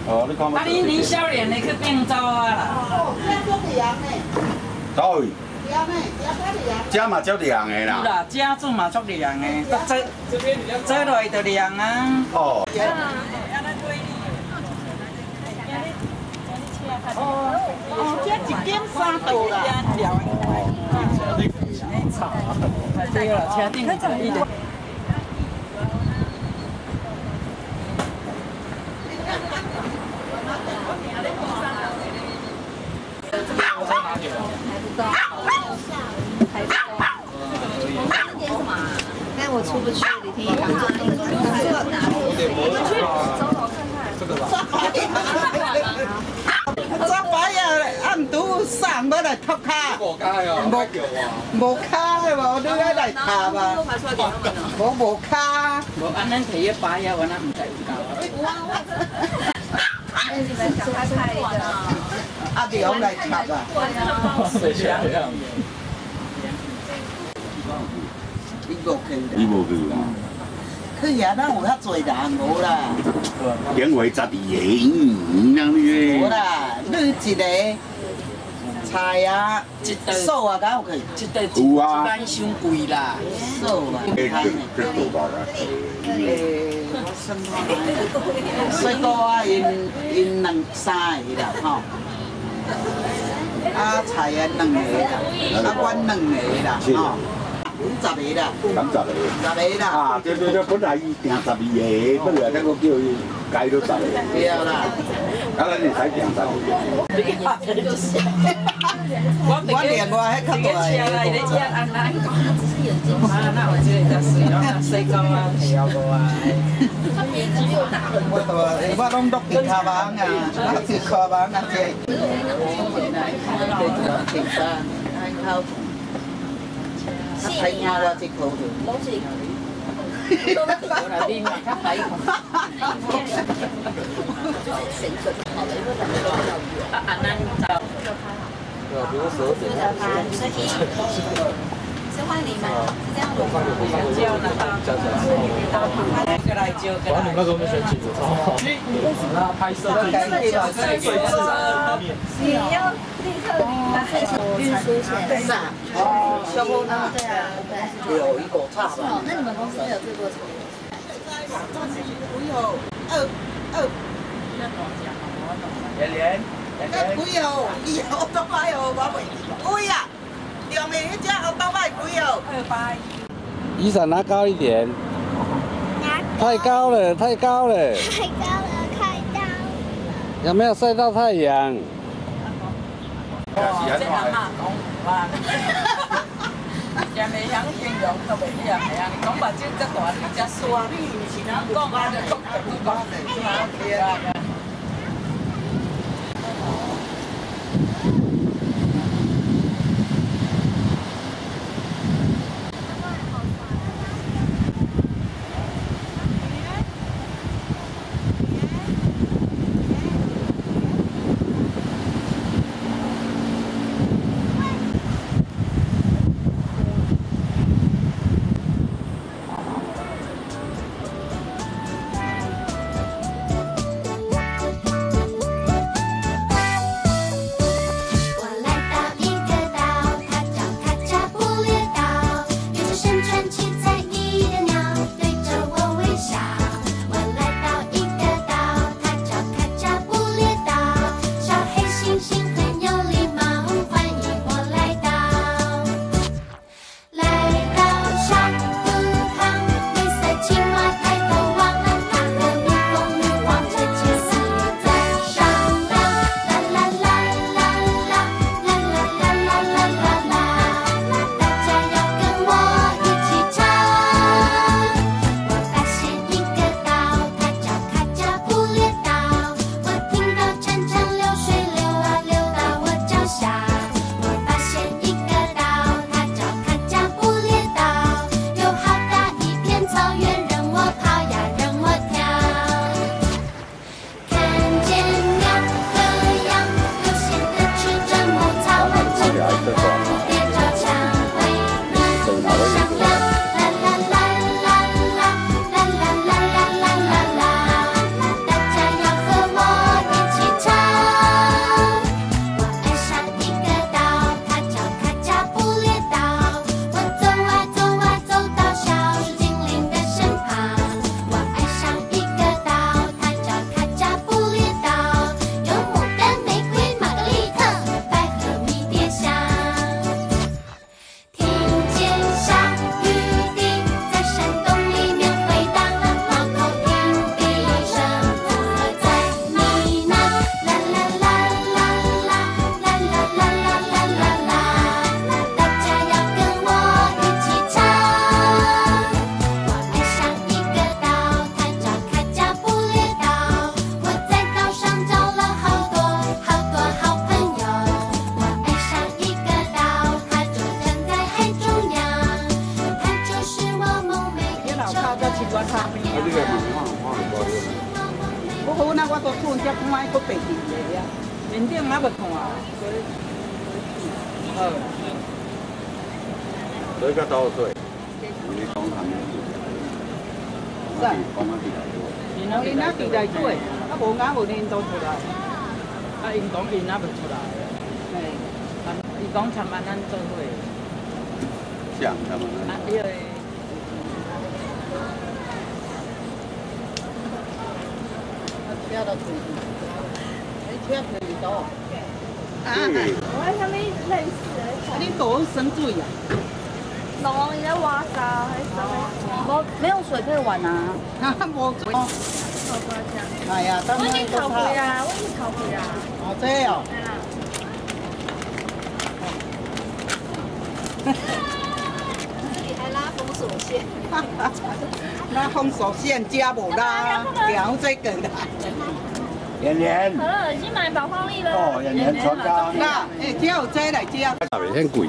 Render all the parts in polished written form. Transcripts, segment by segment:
哦，你看。啊，你少年的去变走啊啦。哦，这足凉呢。倒位？凉呢，凉较凉。这嘛足凉的啦。是啦，这做嘛足凉的，做落去就凉啊。哦。哦，这1.3度啦。对了，车顶一点。但我出不去，李天一刚刚那个我们去走走看看。抓白呀，按拄送要来托卡。无卡哦，无卡的无，你要来塔吧？无卡。无安咱摕迄白呀，我那唔知有够。你们小孩太的。阿娘来塔吧。伊无去啦。去遐咱有较侪人无啦。因为12个，让你。无啦，你一个菜啊，素啊，敢有去？有啊。咱伤贵啦。素啊，水果啊，因2、3个啦，吼。啊，菜啊2个啦，啊，阮2个啦，吼。10个啦，10个啦。啊，对，本来伊订12个，本来再个叫伊改到10个。对啦。啊，咱就才订12个。我连我迄较大个。你吃安那？啊，那我这个水咯，水果啊，调过啊。我拢落地卡网啊，地卡网啊，这。睇我我只口度。拢是。我来拎嘛，较白款。啊，安咱走。是换你们，是这样子吗？叫那个，过来叫过来。你们那个我们选几个？那拍摄的你要立刻把运输险是啊，哦，消防啊，对啊，有一个差吧。那你们公司有制作什么？不有二。连。贵哦，以后都买哦，我袂贵啊。用的迄只后头买贵哦。雨伞拿高一点。太高了，太高了。太高了，太高了。有没有晒到太阳？这阿妈讲话，也未晓形容都袂晓个啊！你讲目睭遮大，你遮沙，你毋是人讲啊，就讲。是我头边啊。这个蛮高的。不好，那我都厝只看个白地的呀，面顶还不看啊。所以个多岁？你讲他们。是。讲哪地来做？因哪地来做？啊，无眼无恁都出来。啊，因讲因哪不出来。嘿，伊讲参班咱做伙。像他们。啊，因为。车到退，你车退到。啊，我喺上面累死了。你倒生水啊？冇，你在挖沙还是什么？没有水可以玩啊。啊，无水。哎呀，等我已下都经逃避怕。啦，我已经逃避啦。哦，这哦。这里还拉封锁线。那封锁线加无啦，聊这个啦。年年。可乐已经买宝矿力了。哦，年年传家。那只有这来只。特别很贵。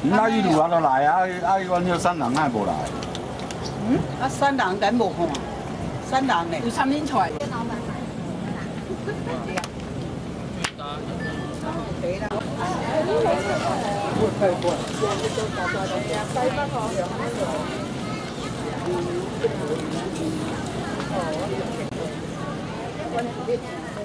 那伊如何都来啊？啊，伊阮迄三人还无来。嗯，啊，三人咱无看，三人呢？有3年出来。我